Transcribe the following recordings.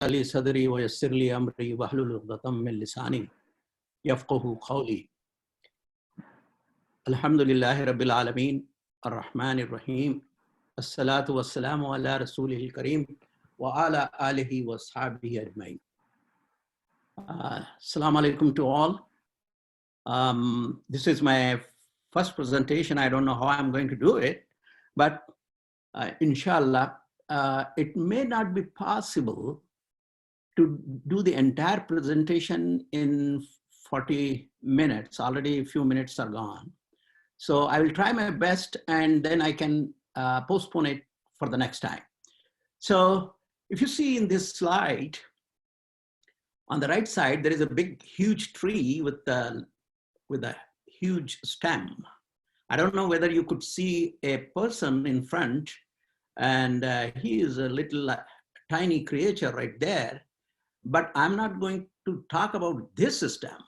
لي صدري ويسر لي أمري واحلل عقدة من لساني يفقه قولي. الحمد لله رب العالمين الرحمن الرحيم الصلاة والسلام على رسوله الكريم وعلى آله وصحبه أجمعين. Assalamu alaikum to all. This is my first presentation. I don't know how I'm going to do it, but inshallah, it may not be possible to do the entire presentation in 40 minutes. Already a few minutes are gone. So I will try my best and then I can postpone it for the next time. So if you see in this slide, on the right side, there is a big, huge tree with a huge stem. I don't know whether you could see a person in front, and he is a little tiny creature right there, but I'm not going to talk about this stem.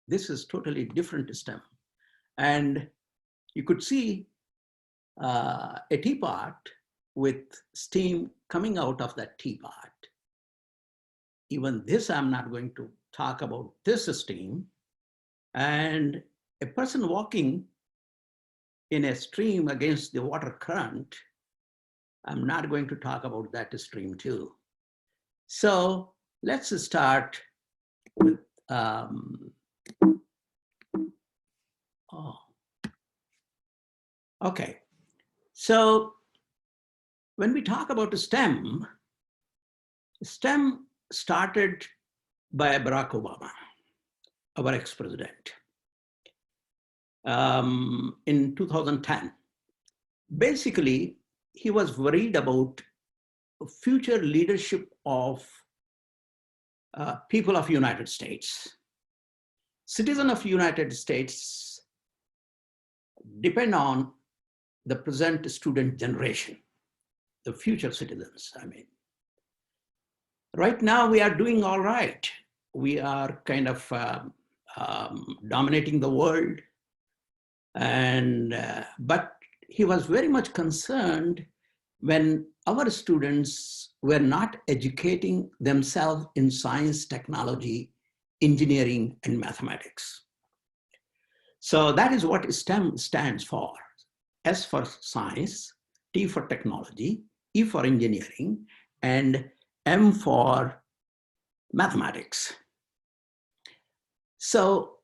This is totally different stem. And you could see a teapot with steam coming out of that teapot. Even this, I'm not going to talk about this steam. And a person walking in a stream against the water current, I'm not going to talk about that stream too. So let's start with, okay. So when we talk about the STEM started by Barack Obama, our ex-president, in 2010. Basically, he was worried about future leadership of people of United States. Citizens of United States depend on the present student generation, the future citizens, I mean. Right now, we are doing all right. We are kind of dominating the world. But he was very much concerned when our students were not educating themselves in science, technology, engineering, and mathematics. So that is what STEM stands for. S for science, T for technology, E for engineering, and M for mathematics. So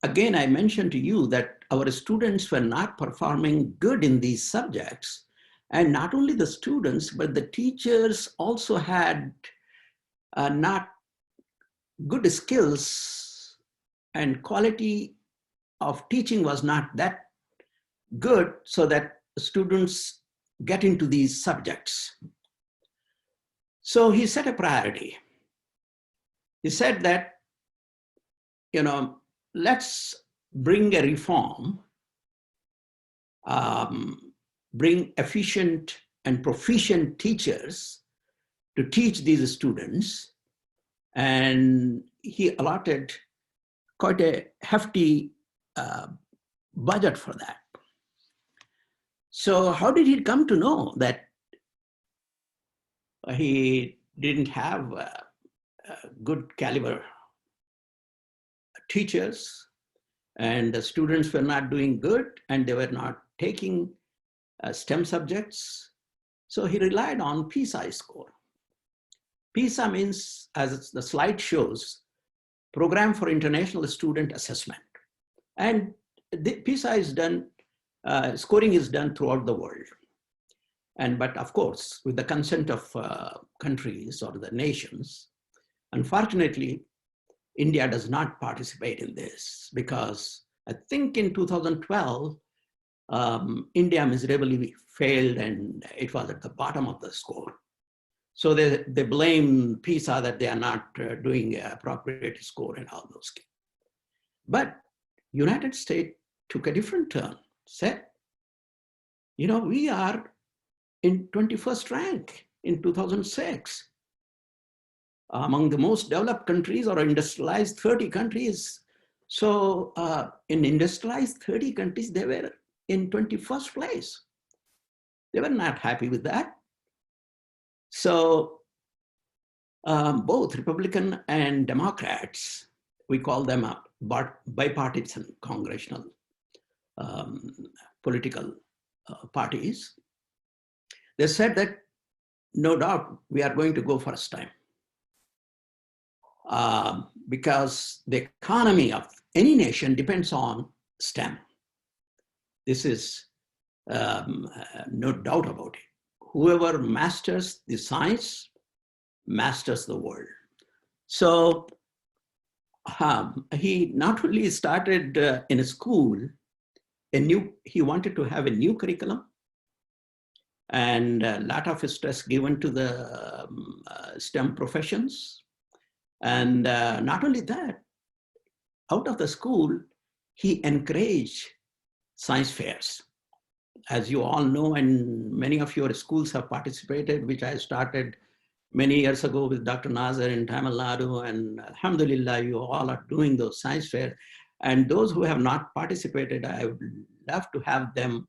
again, I mentioned to you that our students were not performing good in these subjects. And not only the students, but the teachers also had not good skills, and quality of teaching was not that good so that students get into these subjects. So he set a priority. He said that, let's bring a reform, bring efficient and proficient teachers to teach these students. And he allotted quite a hefty budget for that. So how did he come to know that he didn't have good caliber teachers, and the students were not doing good, and they were not taking STEM subjects? So he relied on Pisa score. Pisa means, as the slide shows, Program for International Student Assessment. And the Pisa is done, scoring is done throughout the world. But of course, with the consent of countries or the nations, unfortunately, India does not participate in this because I think in 2012, India miserably failed and it was at the bottom of the score. So they blame PISA that they are not doing an appropriate score and all those things. But United States took a different turn, said, we are in 21st rank in 2006. Among the most developed countries or industrialized 30 countries. So in industrialized 30 countries, they were in 21st place. They were not happy with that. So both Republican and Democrats, we call them bipartisan congressional political parties, they said that no doubt we are going to go first time. Because the economy of any nation depends on STEM. This is no doubt about it. Whoever masters the science masters the world. So he not only started in a school, he wanted to have a new curriculum, and a lot of stress given to the STEM professions. And not only that, out of the school, he encouraged science fairs. As you all know, and many of your schools have participated, which I started many years ago with Dr. Azher in Tamil Nadu, and alhamdulillah, you all are doing those science fairs. And those who have not participated, I would love to have them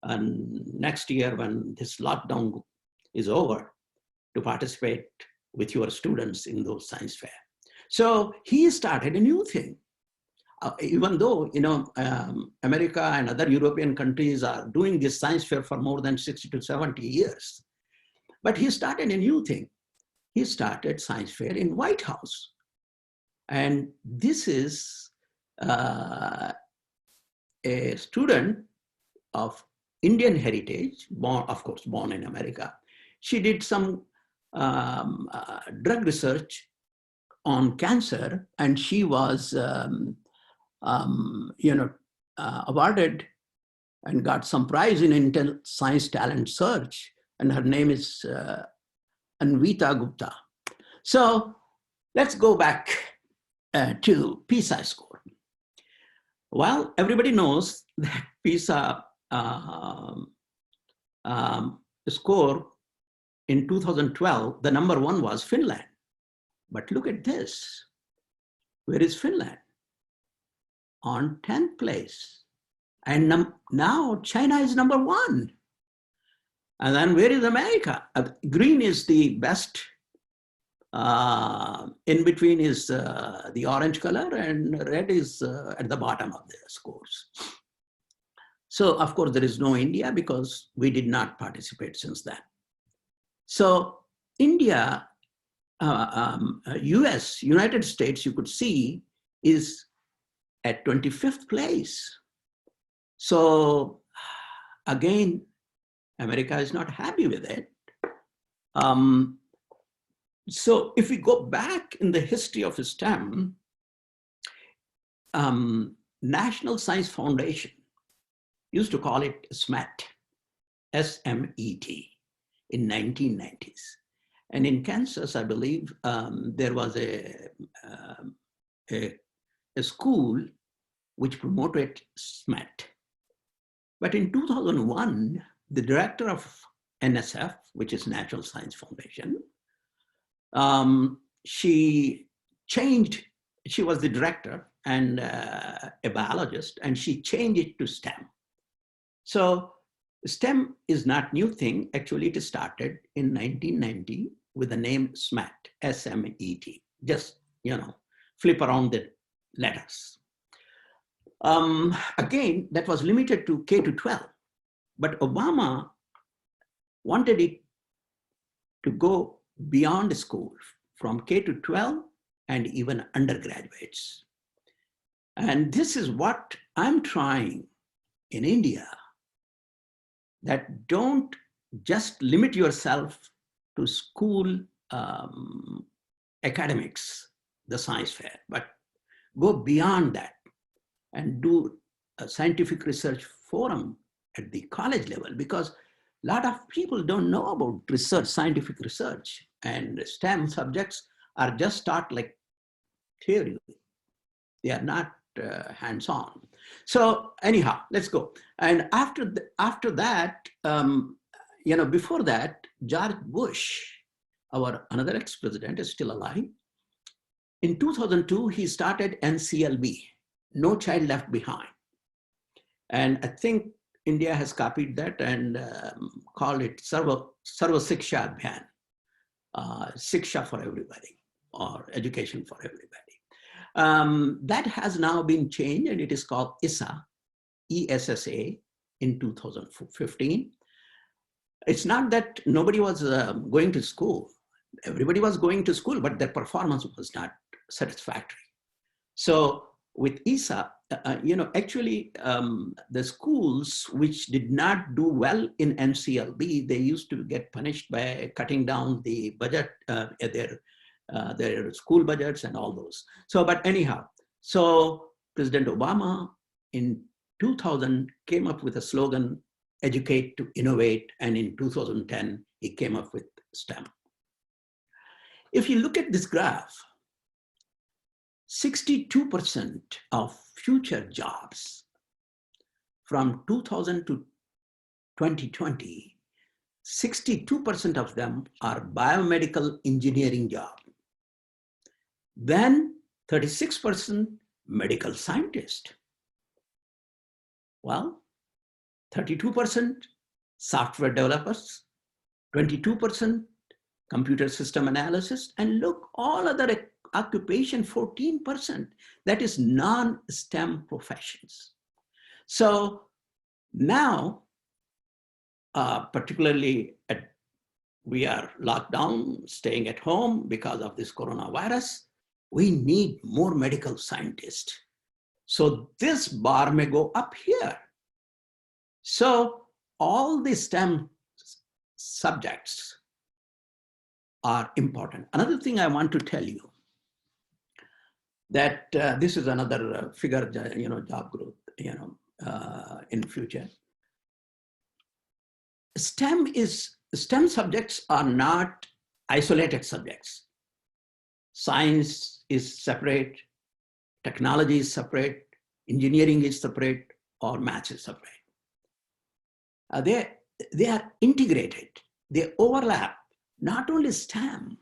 next year when this lockdown is over to participate with your students in those science fairs. So he started a new thing. Even though, America and other European countries are doing this science fair for more than 60 to 70 years. But he started a new thing. He started science fair in White House. And this is a student of Indian heritage, born in America. She did some drug research on cancer, and she was awarded and got some prize in Intel Science Talent Search, and her name is Anvita Gupta. So let's go back to Pisa score. Well, everybody knows that Pisa score in 2012, the number one was Finland. But look at this. Where is Finland? On 10th place. And now China is number one. And then where is America? Green is the best. In between is the orange color, and red is at the bottom of the scores. So of course there is no India because we did not participate since then. So India, US, United States, you could see, is at 25th place. So again, America is not happy with it. So if we go back in the history of STEM, National Science Foundation used to call it SMET, S-M-E-T, in 1990s. And in Kansas, I believe, there was a school which promoted SMET. But in 2001, the director of NSF, which is National Science Foundation, she changed, she was the director and a biologist, and she changed it to STEM. So STEM is not new thing. Actually, it started in 1990 with the name SMET, S-M-E-T. Just, flip around the letters. Again, that was limited to K to 12, but Obama wanted it to go beyond school, from K to 12 and even undergraduates. And this is what I'm trying in India, that don't just limit yourself to school academics, the science fair, but go beyond that and do a scientific research forum at the college level, because a lot of people don't know about research, scientific research, and STEM subjects are just taught like theory. They are not hands-on. So anyhow, let's go. And after that, before that, George Bush, our another ex-president, is still alive. In 2002, he started NCLB, No Child Left Behind. And I think India has copied that and called it Sarva Siksha Abhiyan. Shiksha for everybody, or education for everybody. That has now been changed, and it is called ISSA, ESSA, in 2015. It's not that nobody was going to school. Everybody was going to school, but their performance was not satisfactory. So with ISSA, actually the schools which did not do well in NCLB, they used to get punished by cutting down the budget, their school budgets and all those. So, but anyhow, so President Obama in 2000 came up with a slogan, educate to innovate, and in 2010, he came up with STEM. If you look at this graph, 62% of future jobs from 2000 to 2020, 62% of them are biomedical engineering jobs. Then 36% medical scientist. Well, 32% software developers, 22% computer system analysis, and look, all other occupation, 14%, that is non-STEM professions. So now, particularly we are locked down, staying at home because of this coronavirus, we need more medical scientists. So this bar may go up here. So all the STEM subjects are important. Another thing I want to tell you, that this is another figure, job growth, in future. STEM subjects are not isolated subjects. Science is separate, technology is separate, engineering is separate, or maths is separate. They are integrated, they overlap, not only STEM,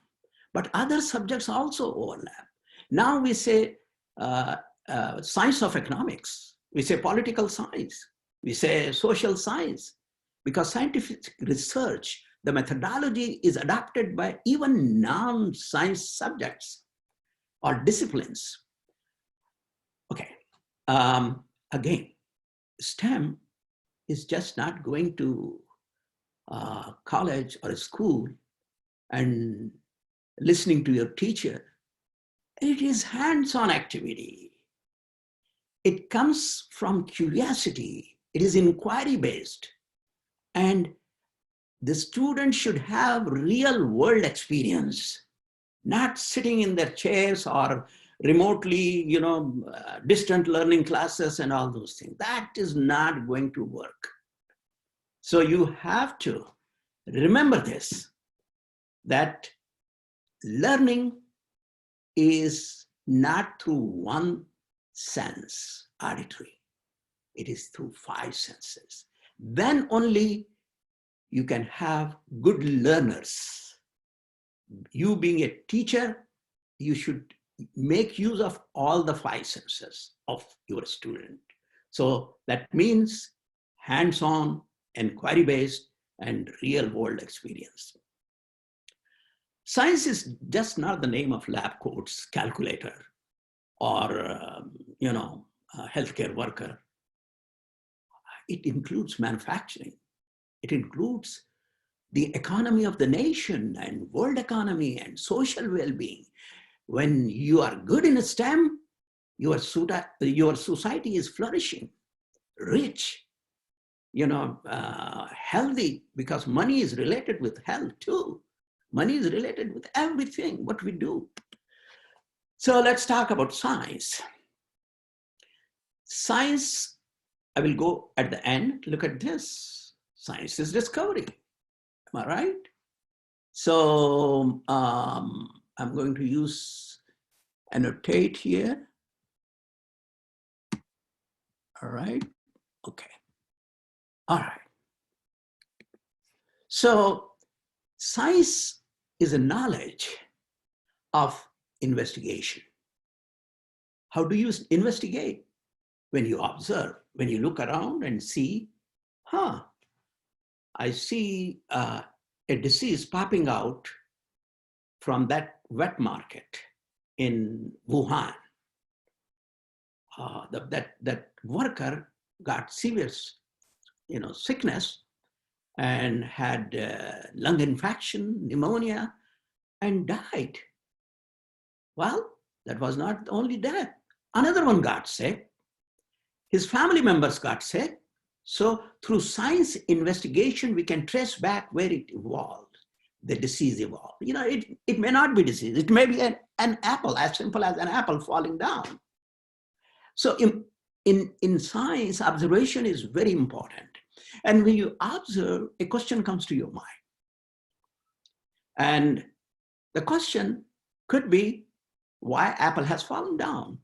but other subjects also overlap. Now we say science of economics, we say political science, we say social science, because scientific research, the methodology is adopted by even non-science subjects or disciplines. Okay, again, STEM is just not going to college or a school and listening to your teacher. It is hands-on activity. It comes from curiosity. It is inquiry-based. And the students should have real world experience, not sitting in their chairs or remotely, distant learning classes and all those things. That is not going to work. So you have to remember this, that learning is not through one sense, auditory. It is through 5 senses. Then only you can have good learners. You being a teacher, you should make use of all the 5 senses of your student. So that means hands-on, inquiry-based, and real-world experience. Science is just not the name of lab coats, calculator, or healthcare worker. It includes manufacturing. It includes the economy of the nation and world economy and social well-being. When you are good in STEM, your society is flourishing, rich, healthy, because money is related with health too. Money is related with everything, what we do. So let's talk about science. Science, I will go at the end, look at this. Science is discovery, am I right? So I'm going to annotate here. All right, okay. All right. So science is a knowledge of investigation. How do you investigate? When you observe, when you look around and see, I see a disease popping out from that wet market in Wuhan. That worker got serious, sickness and had lung infection, pneumonia, and died. Well, that was not the only death. Another one got sick. His family members got sick. So through science investigation, we can trace back where it evolved, the disease evolved. It may not be disease. It may be an apple, as simple as an apple falling down. So in science, observation is very important. And when you observe, a question comes to your mind. And the question could be why apple has fallen down,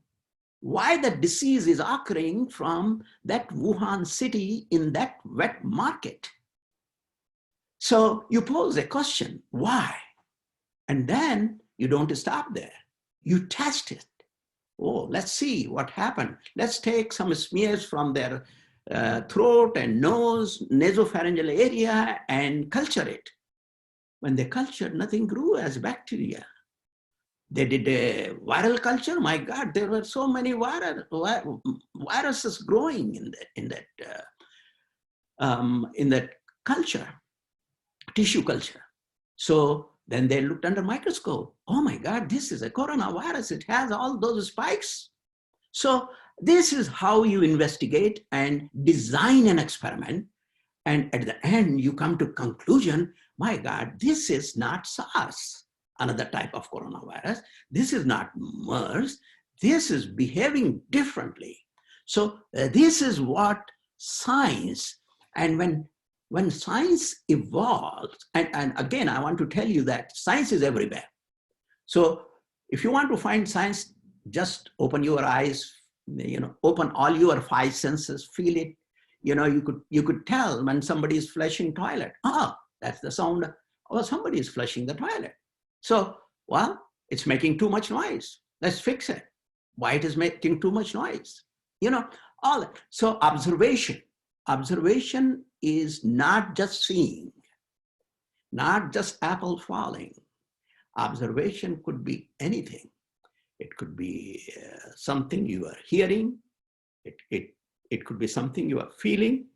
why the disease is occurring from that Wuhan city in that wet market. So you pose a question, why? And then you don't stop there. You test it. Oh, let's see what happened. Let's take some smears from their throat and nose, nasopharyngeal area, and culture it. When they cultured, nothing grew as bacteria. They did a viral culture. My God, there were so many viruses growing in that culture, tissue culture. So then they looked under microscope. Oh my God, this is a coronavirus. It has all those spikes. So this is how you investigate and design an experiment. And at the end, you come to conclusion, my God, this is not SARS, another type of coronavirus. This is not MERS. This is behaving differently. So this is what science, and when science evolves, and again, I want to tell you that science is everywhere. So if you want to find science, just open your eyes, open all your five senses, feel it. You could tell when somebody is flushing toilet. Oh, that's the sound. Oh, somebody is flushing the toilet. So, well, it's making too much noise. Let's fix it. Why it is making too much noise? All that. So observation is not just seeing, not just apple falling. Observation could be anything. It could be something you are hearing. It could be something you are feeling.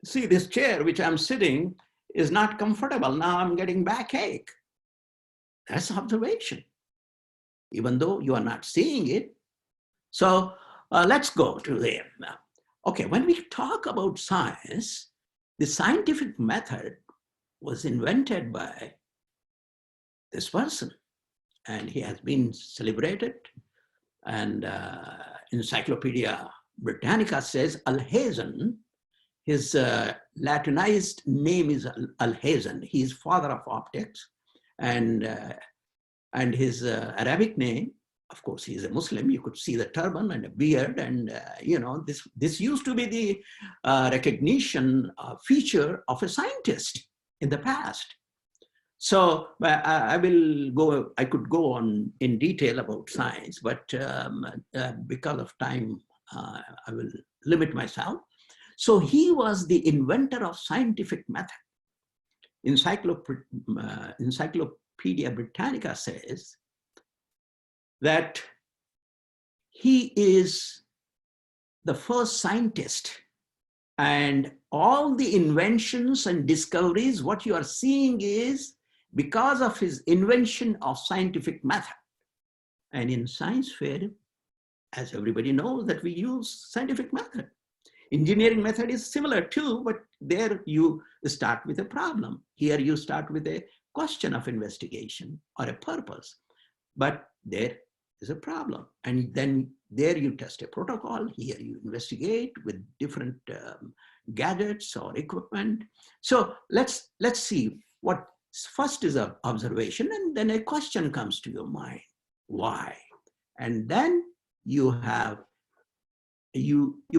See, this chair which I'm sitting is not comfortable. Now I'm getting backache. That's observation, even though you are not seeing it. So let's go to there now. Okay, when we talk about science, the scientific method was invented by this person, and he has been celebrated. And Encyclopedia Britannica says Alhazen. His Latinized name is Alhazen. He's father of optics, and his Arabic name, of course, he's a Muslim. You could see the turban and a beard, and this used to be the recognition feature of a scientist in the past. So I could go on in detail about science, but because of time, I will limit myself. So he was the inventor of scientific method. Encyclopedia Britannica says that he is the first scientist, and all the inventions and discoveries, what you are seeing is because of his invention of scientific method. And in science fair, as everybody knows, that we use scientific method. Engineering method is similar too, but there you start with a problem. Here you start with a question of investigation or a purpose, but there is a problem. And then there you test a protocol. Here you investigate with different gadgets or equipment. So let's see what first is an observation, and then a question comes to your mind. Why? And then you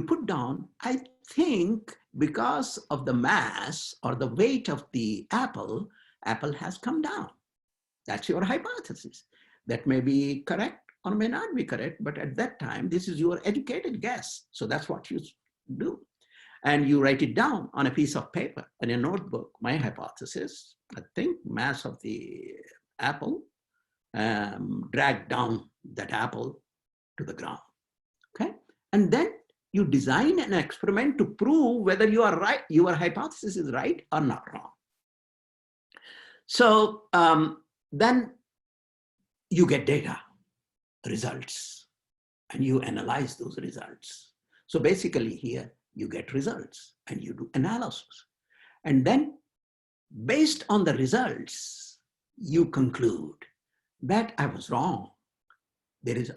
put down, I think because of the mass or the weight of the apple has come down. That's your hypothesis. That may be correct or may not be correct, but at that time, this is your educated guess. So that's what you do. And you write it down on a piece of paper in a notebook. My hypothesis, I think mass of the apple drag down that apple to the ground, okay? And then you design an experiment to prove whether you are right, your hypothesis is right or not wrong. So then you get data, results, and you analyze those results. So basically here you get results and you do analysis. And then based on the results, you conclude that I was wrong. There is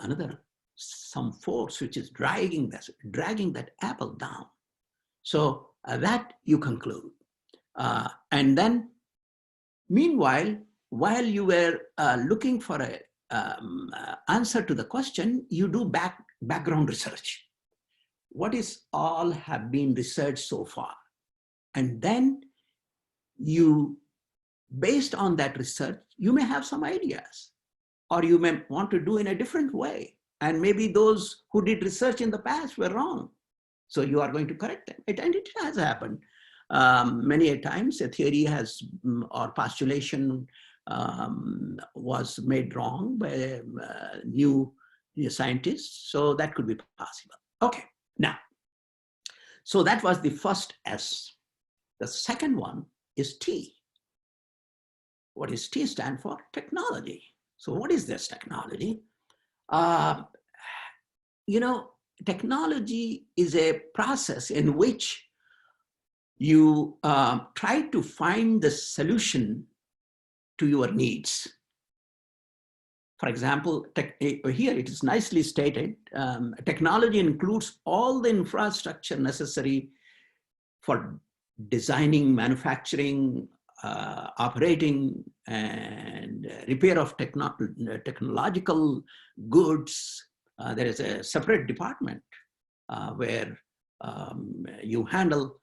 some force which is dragging that apple down. So that you conclude. And then meanwhile, while you were looking for an answer to the question, you do background research. What is all have been researched so far? And then you, based on that research, you may have some ideas, or you may want to do in a different way. And maybe those who did research in the past were wrong. So you are going to correct them. And it has happened. Many a times a theory has, or postulation was made wrong by new scientists. So that could be possible. Okay, now, so that was the first S. The second one is T. What does T stand for? Technology. So what is this technology? You know, technology is a process in which you try to find the solution to your needs. For example, here it is nicely stated, technology includes all the infrastructure necessary for designing, manufacturing, operating, and repair of technological goods. There is a separate department where you handle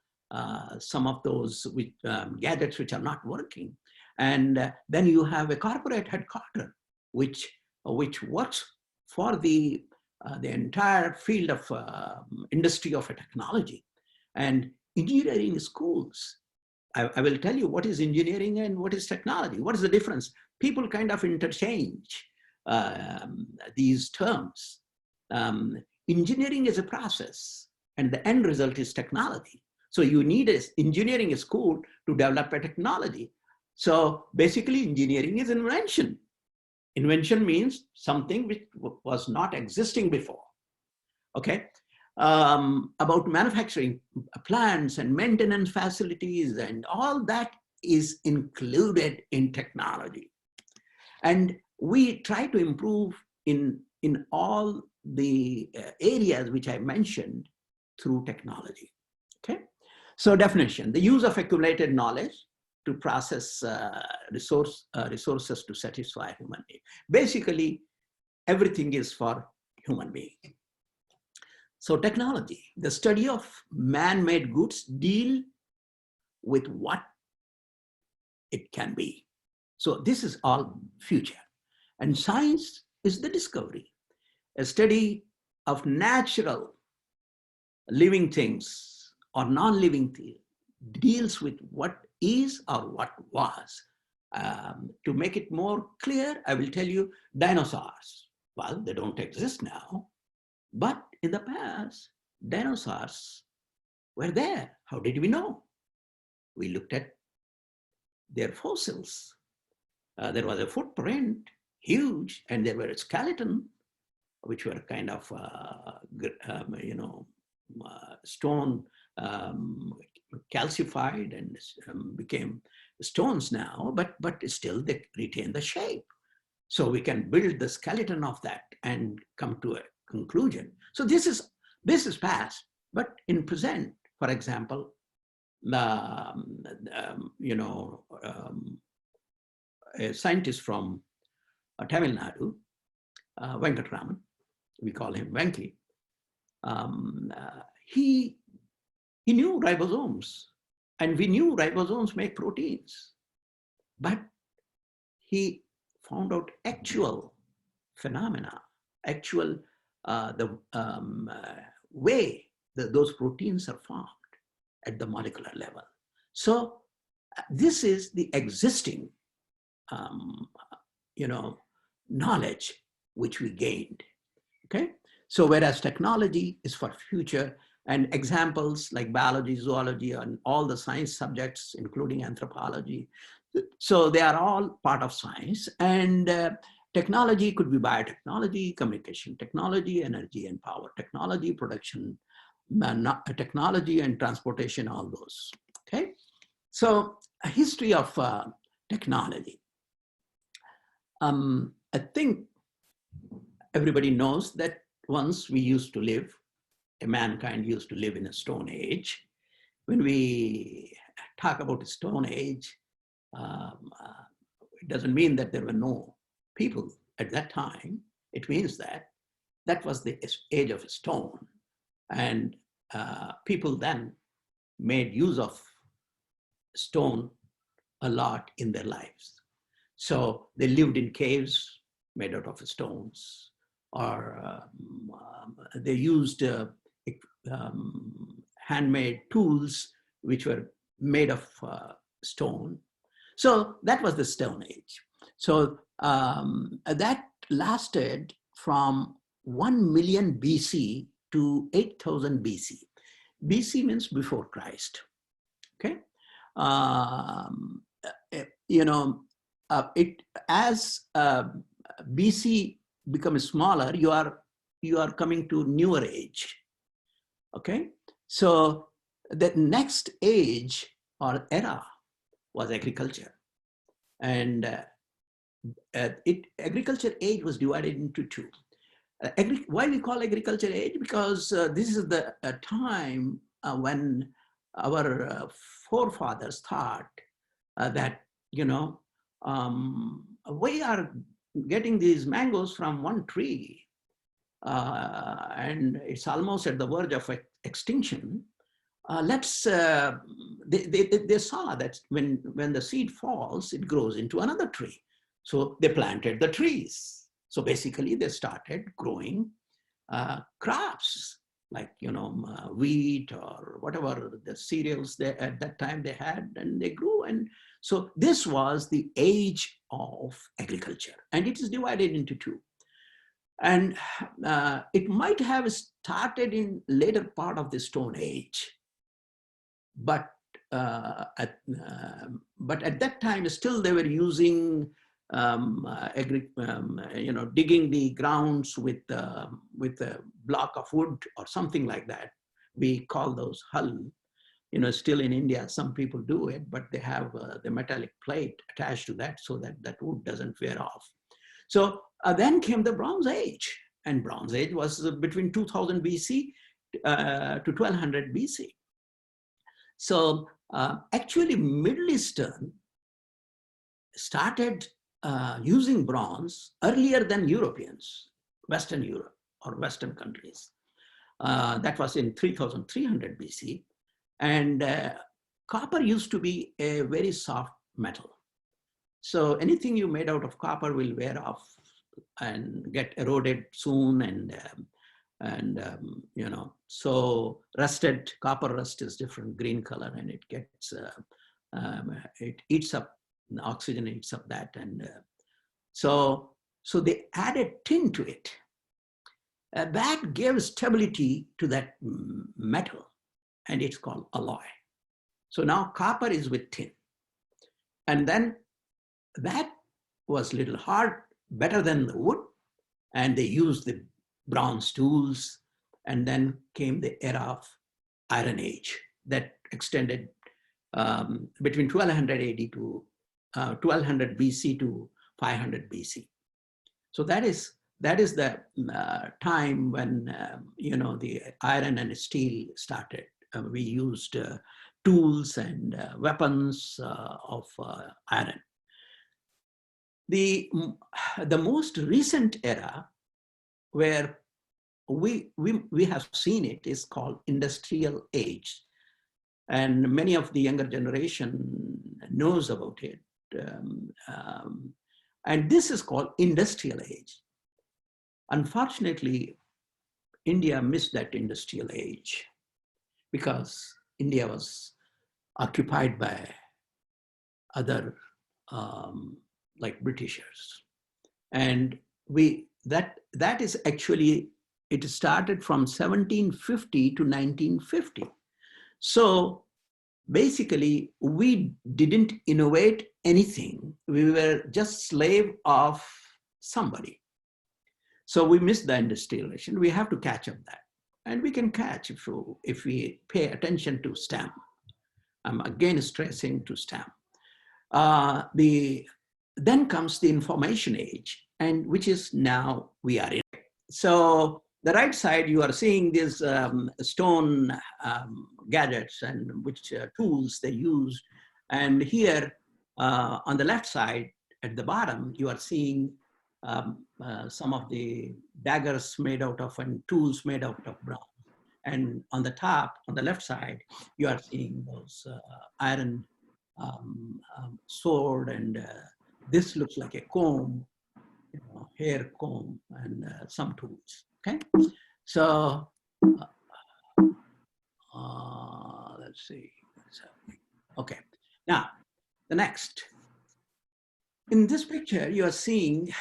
some of those gadgets which are not working. And then you have a corporate headquarters which works for the entire field of industry of a technology. And engineering schools, I will tell you what is engineering and what is technology. What is the difference? People kind of interchange these terms. Engineering is a process and the end result is technology. So you need an engineering school to develop a technology. So basically engineering is invention. Invention means something which was not existing before, okay? About manufacturing plants and maintenance facilities and all that is included in technology. And we try to improve in all the areas which I mentioned through technology, okay? So definition, the use of accumulated knowledge to process resources to satisfy human need. Basically, everything is for human being. So technology, the study of man-made goods deal with what it can be. So this is all future. And science is the discovery, a study of natural living things or non-living things, deals with what is or what was. To make it more clear, I will tell you dinosaurs. Well, they don't exist now, but in the past, dinosaurs were there. How did we know? We looked at their fossils. There was a footprint, huge, and there were a skeleton, which were kind of, stone calcified and became stones now, but still they retain the shape. So we can build the skeleton of that and come to a conclusion. So this is past, but in present, for example, a scientist from Tamil Nadu, Venkatraman, we call him Venki, he knew ribosomes, and we knew ribosomes make proteins, but he found out actual phenomena, actual way that those proteins are formed at the molecular level. So this is the existing, knowledge which we gained, okay? So whereas technology is for future, and examples like biology, zoology, and all the science subjects, including anthropology. So they are all part of science, and technology could be biotechnology, communication technology, energy and power technology, production technology, and transportation, all those, okay? So a history of technology. I think everybody knows that once we used to live, mankind used to live in a stone age. When we talk about a stone age, it doesn't mean that there were no people at that time. It means that that was the age of stone, and people then made use of stone a lot in their lives. So they lived in caves made out of stones, or they used handmade tools which were made of stone. So that was the Stone Age. So that lasted from 1 million BC to 8,000 BC. BC means before Christ, okay? As BC becomes smaller, you are coming to newer age, okay? So the next age or era was agriculture, and agriculture age was divided into two. Why we call agriculture age? Because this is the time when our forefathers thought that, we are getting these mangoes from one tree, and it's almost at the verge of extinction. They saw that when the seed falls, it grows into another tree. So they planted the trees. So basically they started growing crops like, wheat or whatever the cereals at that time they had, and they grew. And so this was the age of agriculture, and it is divided into two. And it might have started in later part of the Stone Age, but at that time still they were using digging the grounds with a block of wood or something like that. We call those hull. Still in India, some people do it, but they have the metallic plate attached to that so that that wood doesn't wear off. So then came the Bronze Age, and Bronze Age was between 2000 BC to 1200 BC. So actually Middle Eastern started using bronze earlier than Europeans, Western Europe or Western countries. That was in 3300 BC. And copper used to be a very soft metal. So anything you made out of copper will wear off and get eroded soon, so rusted, copper rust is different, green color, and it gets, it eats up, the oxygen eats up that. And so they added tin to it. That gave stability to that metal, and it's called alloy. So now copper is with tin. And then that was a little hard, better than the wood, and they used the bronze tools. And then came the era of Iron Age that extended between 1200 AD to 1200 BC to 500 BC. So that is the time when the iron and steel started. We used tools and weapons of iron. The most recent era where we have seen it is called Industrial Age, and many of the younger generation knows about it. And this is called Industrial Age. Unfortunately, India missed that Industrial Age because India was occupied by other like Britishers. And that is actually, it started from 1750 to 1950. So basically, we didn't innovate anything. We were just slave of somebody. So we missed the industrialization. We have to catch up that. And we can catch if we pay attention to STEM. I'm again stressing to STEM. Then comes the information age, and which is now we are in. So the right side, you are seeing these stone gadgets and which tools they use. And here on the left side, at the bottom, you are seeing some of the daggers made out of and tools made out of bronze. And on the top, on the left side, you are seeing those iron sword, and this looks like a comb, hair comb, and some tools. Okay, so let's see. Okay, now the next. In this picture, you are seeing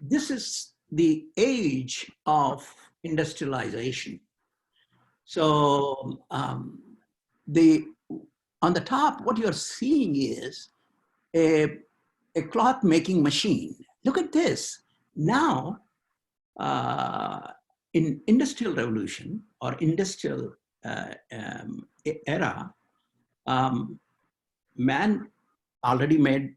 this is the age of industrialization. So on the top, what you're seeing is a cloth making machine. Look at this. Now, in industrial revolution or industrial era, man already made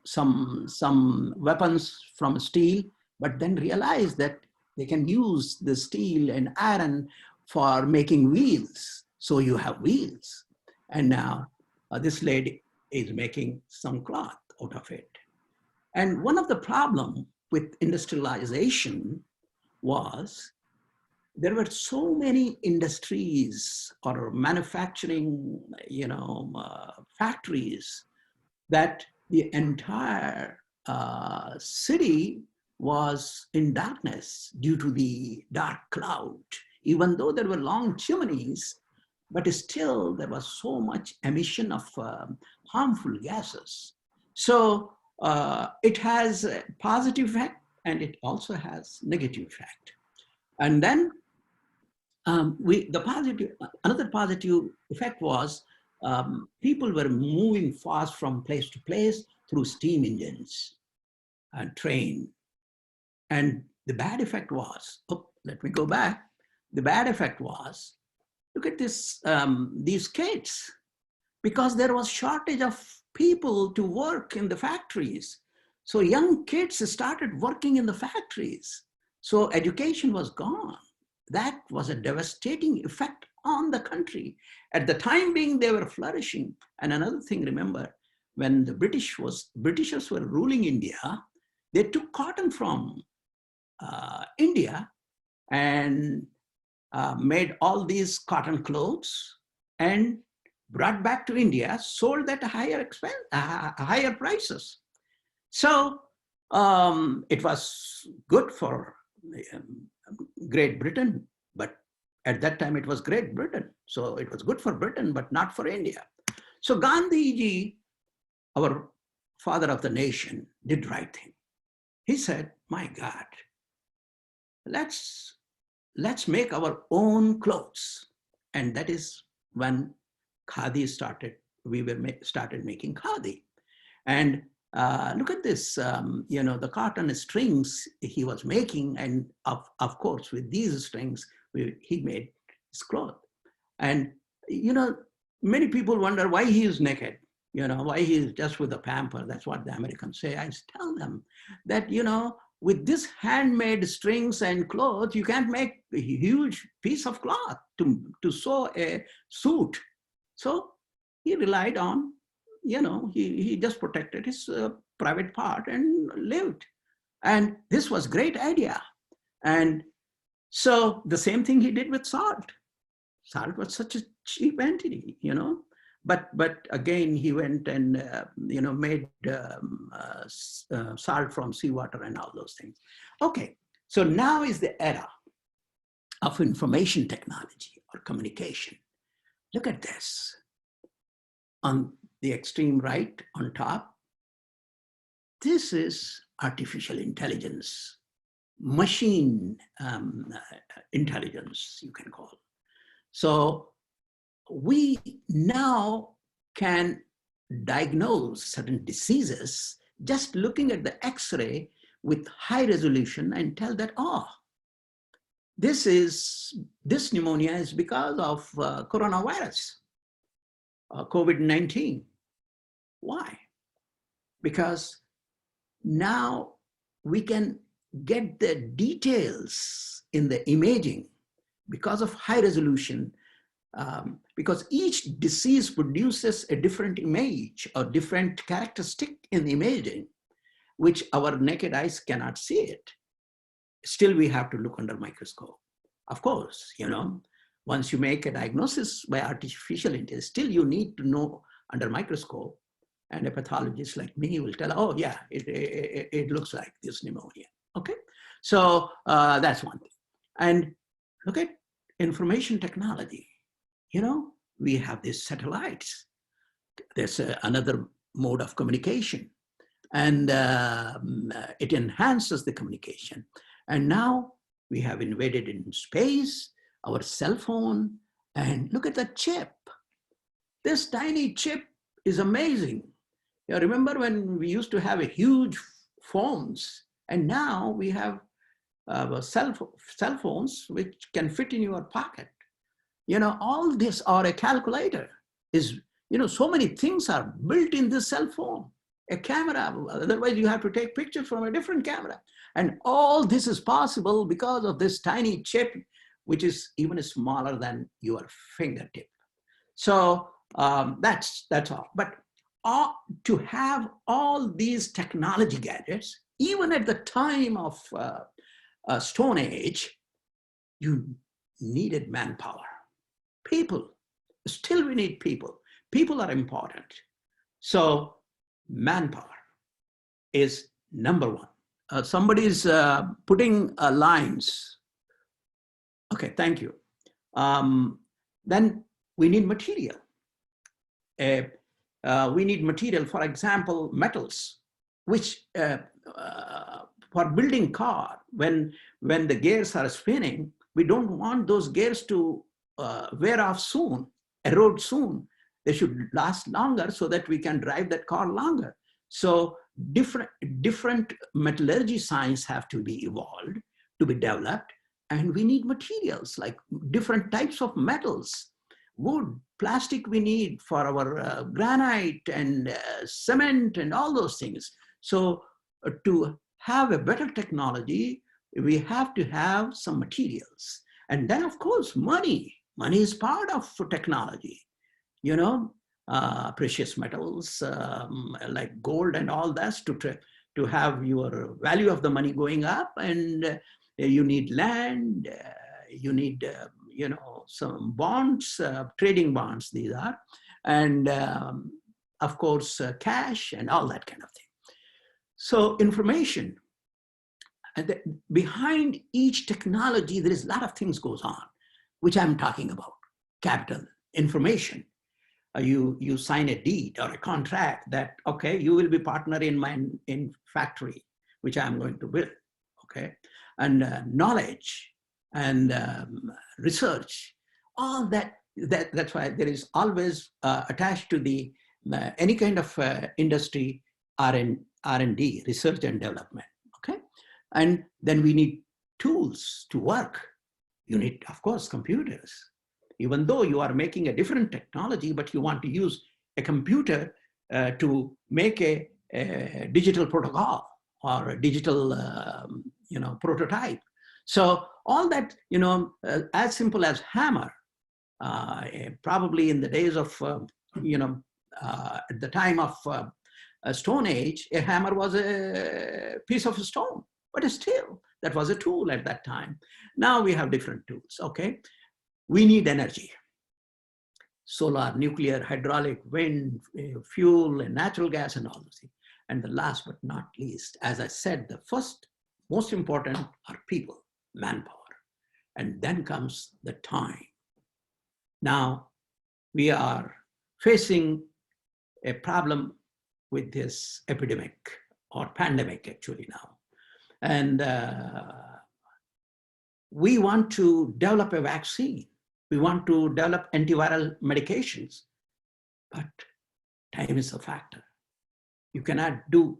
some weapons from steel, but then realized that they can use the steel and iron for making wheels. So you have wheels. And now this lady is making some cloth out of it. And one of the problems with industrialization was there were so many industries or manufacturing, factories, that the entire city was in darkness due to the dark cloud. Even though there were long chimneys, but still there was so much emission of harmful gases. So it has a positive effect, and it also has negative effect. And then another positive effect was people were moving fast from place to place through steam engines and train. And the bad effect was, let me go back. The bad effect was, look at this, these kids, because there was shortage of people to work in the factories. So young kids started working in the factories. So education was gone. That was a devastating effect on the country. At the time being, they were flourishing. And another thing, remember, when the Britishers were ruling India, they took cotton from India and made all these cotton clothes and brought back to India, sold at higher prices. So it was good for Great Britain, but at that time it was Great Britain. So it was good for Britain, but not for India. So Gandhi ji, our father of the nation, did right thing. He said, my God, let's make our own clothes. And that is when Qazi started. We started making Qazi. And look at this, the cotton strings he was making, and of course, with these strings, he made his cloth. And, many people wonder why he is naked, why he is just with a pamper. That's what the Americans say. I tell them that, with this handmade strings and clothes, you can't make a huge piece of cloth to sew a suit. So he relied on, he just protected his private part and lived. And this was great idea. And so the same thing he did with salt. Salt was such a cheap entity, But again, he went and made salt from seawater and all those things. Okay, so now is the era of information technology or communication. Look at this. On the extreme right, on top, This is artificial intelligence, machine intelligence, you can call. So we now can diagnose certain diseases just looking at the X-ray with high resolution and tell that, oh, this pneumonia is because of coronavirus, COVID-19. Why? Because now we can get the details in the imaging because of high resolution, because each disease produces a different image or different characteristic in the imaging, which our naked eyes cannot see it. Still, we have to look under microscope. Of course, once you make a diagnosis by artificial intelligence, still you need to know under microscope, and a pathologist like me will tell, oh yeah, it looks like this pneumonia, okay? So that's one thing. And look at information technology. We have these satellites. There's another mode of communication, and it enhances the communication. And now we have invaded in space, our cell phone, and look at the chip. This tiny chip is amazing. Remember when we used to have a huge phones, and now we have cell phones which can fit in your pocket. All this, or a calculator is, so many things are built in this cell phone. A camera, otherwise you have to take pictures from a different camera. And all this is possible because of this tiny chip, which is even smaller than your fingertip. So that's all. But to have all these technology gadgets, even at the time of Stone Age, you needed manpower. People, still we need people. People are important. So manpower is number one. Somebody's putting lines. Okay, thank you. Then we need material. We need material, for example, metals, which for building car, when the gears are spinning, we don't want those gears to wear off soon, erode soon. They should last longer so that we can drive that car longer. So different metallurgy science have to be evolved, to be developed, and we need materials like different types of metals. Wood, plastic we need for our granite and cement and all those things. So to have a better technology, we have to have some materials. And then of course, money. Money is part of technology. Precious metals like gold and all that to have your value of the money going up. And you need land, you need some bonds, trading bonds these are, and of course cash and all that kind of thing. So information, and behind each technology there is a lot of things goes on, which I'm talking about. Capital, information. You sign a deed or a contract that, okay, you will be partner in my factory, which I'm going to build, okay? And knowledge and research, all that's why there is always attached to the any kind of industry R&D, research and development, okay? And then we need tools to work. You need, of course, computers. Even though you are making a different technology, but you want to use a computer to make a digital protocol or a digital prototype. So all that, as simple as hammer, probably in the days of, at the time of Stone Age, a hammer was a piece of stone, but still, that was a tool at that time. Now we have different tools, okay? We need energy. Solar, nuclear, hydraulic, wind, fuel, and natural gas, and all those things. And the last but not least, as I said, the first, most important are people, manpower. And then comes the time. Now, we are facing a problem with this epidemic or pandemic actually now. And we want to develop a vaccine. We want to develop antiviral medications, but time is a factor. You cannot do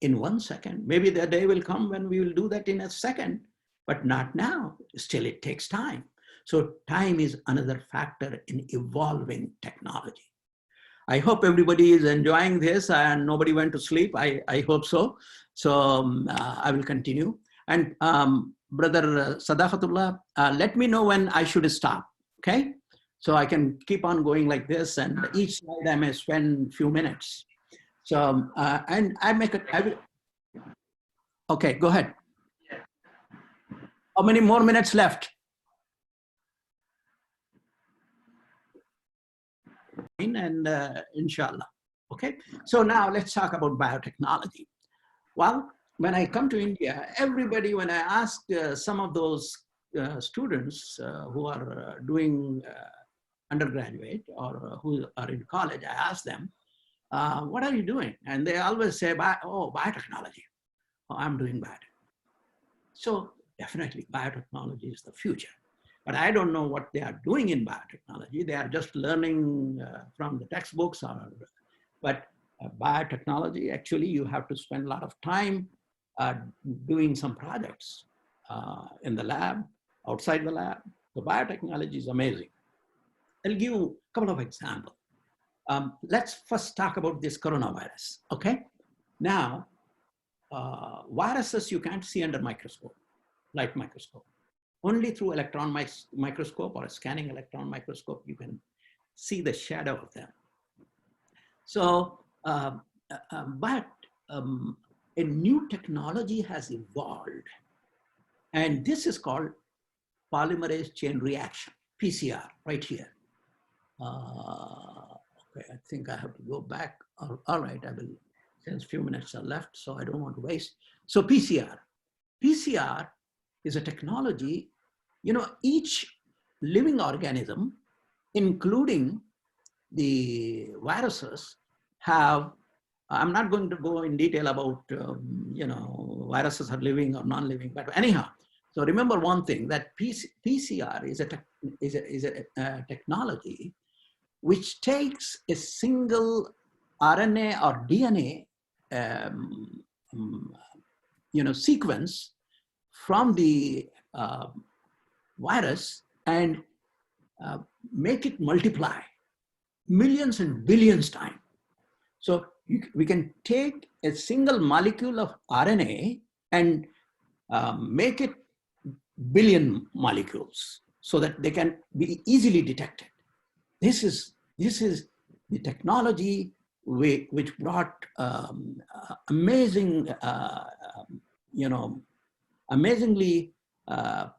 in 1 second. Maybe the day will come when we will do that in a second, but not now. Still, it takes time. So time is another factor in evolving technology. I hope everybody is enjoying this and nobody went to sleep. I hope so. So I will continue. And Brother Sadaqatullah, let me know when I should stop, okay? So I can keep on going like this, and each slide I may spend a few minutes. So, and I make it, I will, okay, go ahead. How many more minutes left? And inshallah, okay? So now let's talk about biotechnology. Well, when I come to India, everybody, when I ask some of those students who are doing undergraduate or who are in college, I ask them, what are you doing? And they always say, oh, biotechnology. Oh, I'm doing biotechnology. So definitely biotechnology is the future. But I don't know what they are doing in biotechnology. They are just learning from the textbooks. But biotechnology, actually, you have to spend a lot of time doing some projects in the lab, outside the lab. So biotechnology is amazing. I'll give you a couple of examples. Let's first talk about this coronavirus, okay? Now, viruses you can't see under microscope, light microscope. Only through electron microscope or a scanning electron microscope, you can see the shadow of them. So, but a new technology has evolved, and this is called polymerase chain reaction, PCR, right here. Okay, I think I have to go back. All right, I will, since a few minutes are left, so I don't want to waste. So PCR. PCR is a technology, you know, each living organism, including the viruses, have, I'm not going to go in detail about, you know, viruses are living or non-living, but anyhow, so remember one thing, that PCR is a technology which takes a single RNA or DNA, you know, sequence from the virus and make it multiply millions and billions times. So we can take a single molecule of RNA and make it billion molecules so that they can be easily detected. This is the technology which brought amazing, you know, amazingly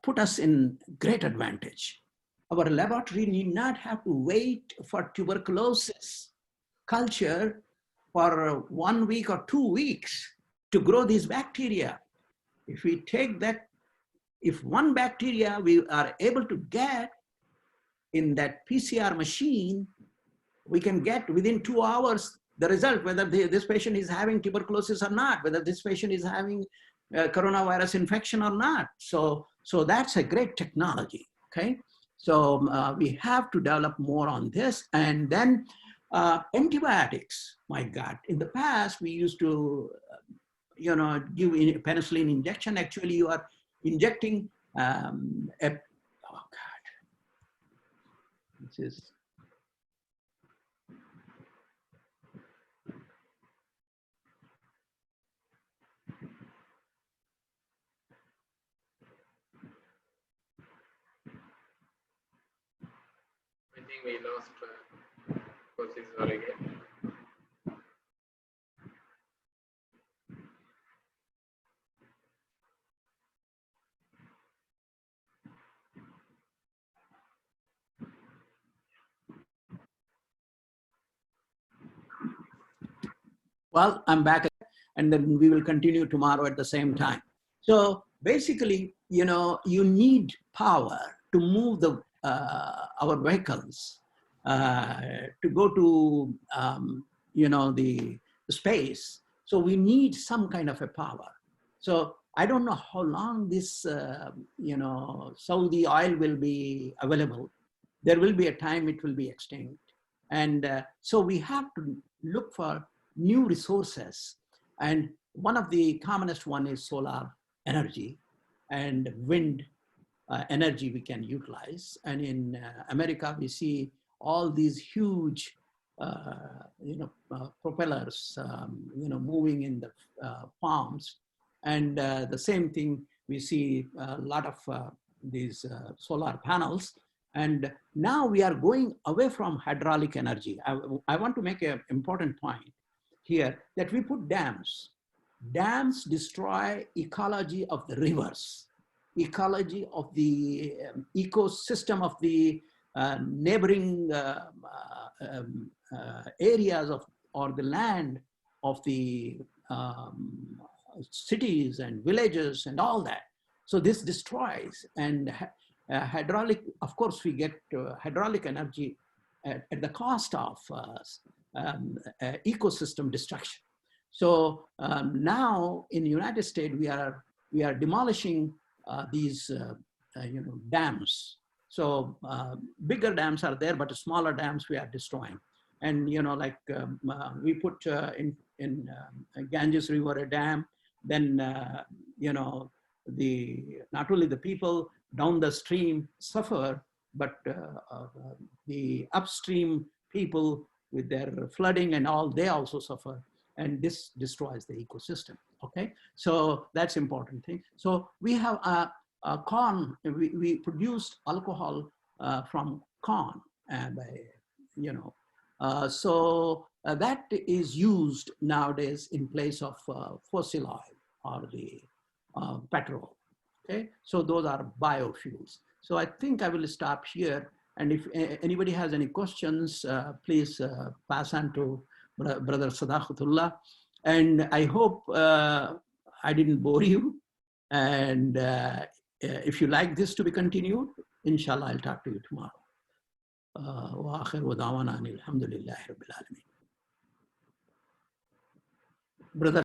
put us in great advantage. Our laboratory need not have to wait for tuberculosis culture for 1 week or 2 weeks to grow these bacteria. If we take that, if one bacteria we are able to get in that PCR machine, we can get within 2 hours the result, whether this patient is having tuberculosis or not, whether this patient is having coronavirus infection or not. So that's a great technology, okay? So we have to develop more on this. And then antibiotics, my God, in the past we used to, you know, give penicillin injection. Actually, you are injecting oh God, this is, I think we lost processor again. well, I'm back, and then we will continue tomorrow at the same time. So basically, you know, you need power to move the our vehicles to go to you know, the space. So we need some kind of a power. So I don't know how long this, Saudi oil will be available. There will be a time it will be extinct. And so we have to look for new resources. And one of the commonest one is solar energy and wind energy we can utilize. And in America, we see all these huge, propellers, moving in the farms. And the same thing, we see a lot of these solar panels. And now we are going away from hydraulic energy. I want to make an important point here that we put dams. Dams destroy ecology of the rivers, ecology of the ecosystem of the neighboring areas of, or the land of the cities and villages and all that. So this destroys. And hydraulic, of course, we get hydraulic energy at the cost of ecosystem destruction. So now in the United States, we are demolishing these dams. So bigger dams are there, but smaller dams we are destroying. And we put in Ganges River a dam. Then not only the people down the stream suffer, but the upstream people with their flooding and all, they also suffer. And this destroys the ecosystem. Okay, so that's important thing. So we have corn. We produced alcohol from corn, and that is used nowadays in place of fossil oil or the petrol. Okay, so those are biofuels. So I think I will stop here. And if anybody has any questions, please pass on to Brother Sadaqatullah. And I hope I didn't bore you. And if you like this to be continued, inshallah, I'll talk to you tomorrow. Brother